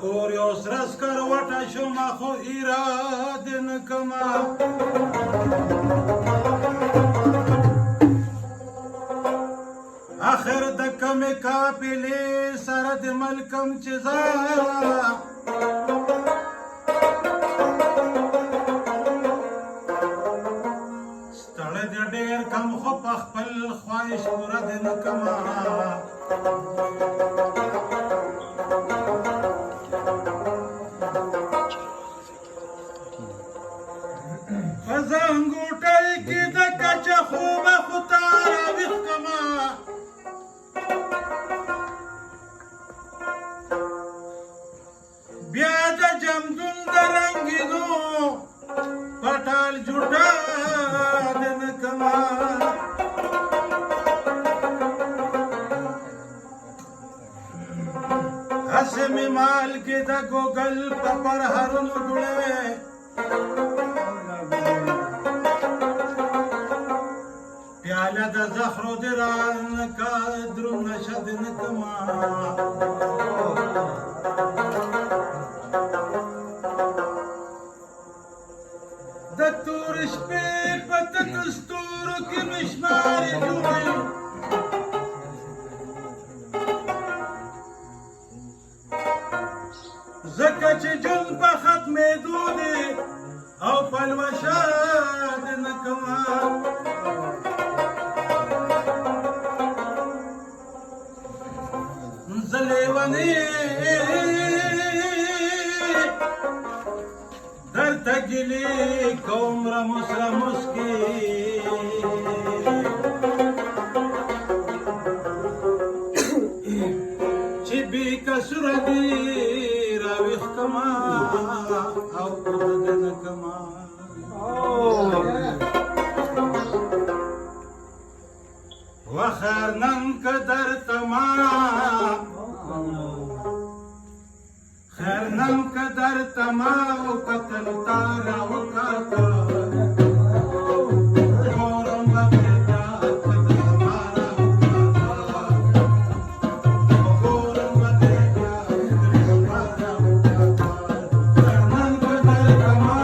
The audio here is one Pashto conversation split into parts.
کور یو سره سکروټه شومه خو اراده نه کمه آخر د کمې قافلې سره د ملکم چې زاره ستړی د ډېر کم خو په خپل خواهش پوره د نه کمه په زنګوټۍ کې د کچه خوبه خو تاره ویښ کمه بیا د جمدون د رنګینو پټال جوړه د نه کمه هسې مې مالګې د ګوګل په پرهرونو ډوړوې پیاله د زخرو د رانکه درونه شه د نه کمه د تور شپې په تکو ستورو کې مې شمارې جوړې ځکه چې جون په ختمېدو دی او پلوشه د نه کمه زه لیونی درته ګیلې کوم رموس رموس کې چې بې کسوره دي راویښ کمه او اوږده نه کمه وخیر نن که درته ما خیر نن که درته ما وکتل تا راوکاته ګورم به مې بیا که د زما راوکاته ګورم به مې بیا که د زما راوکاته خیر نن که درته ما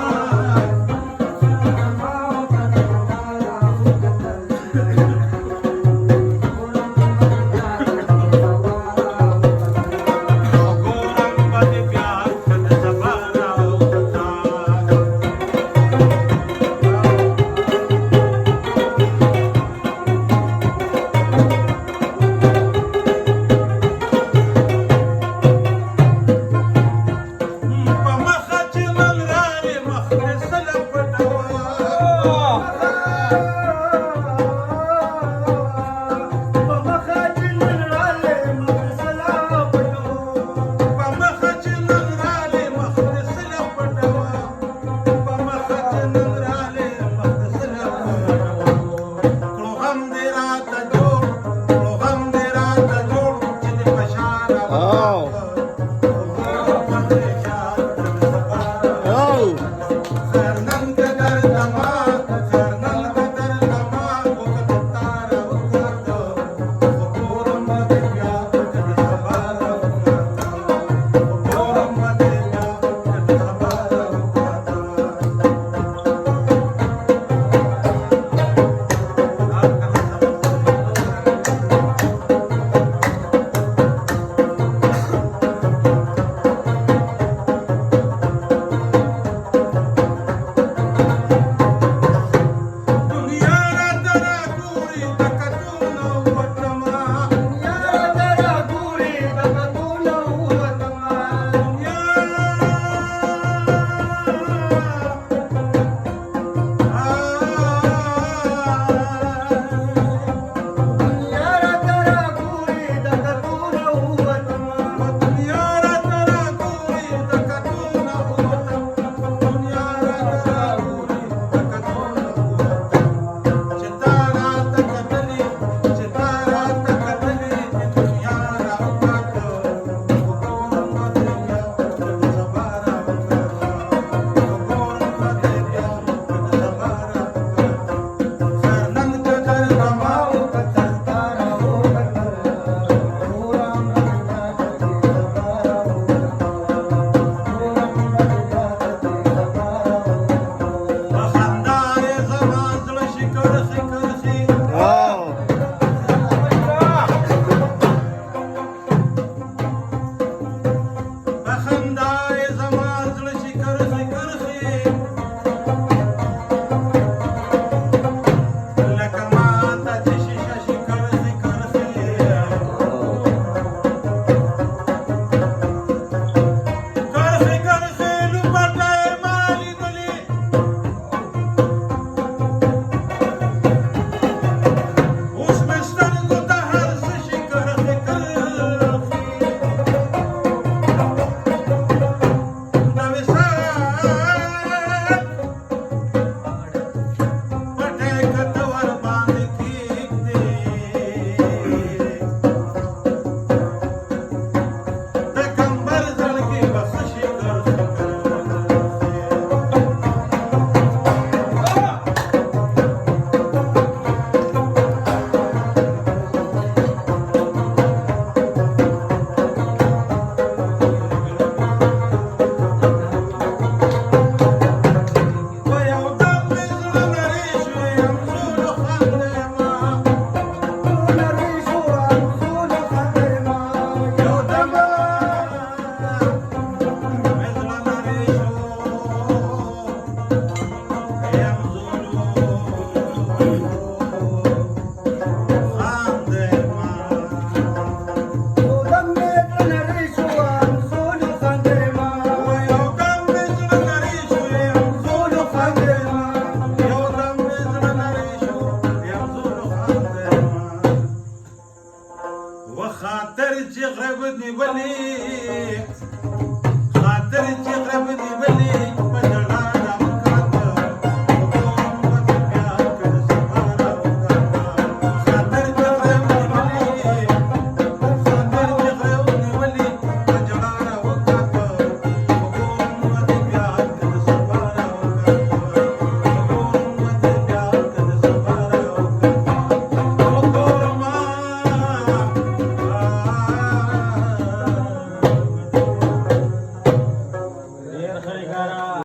तेच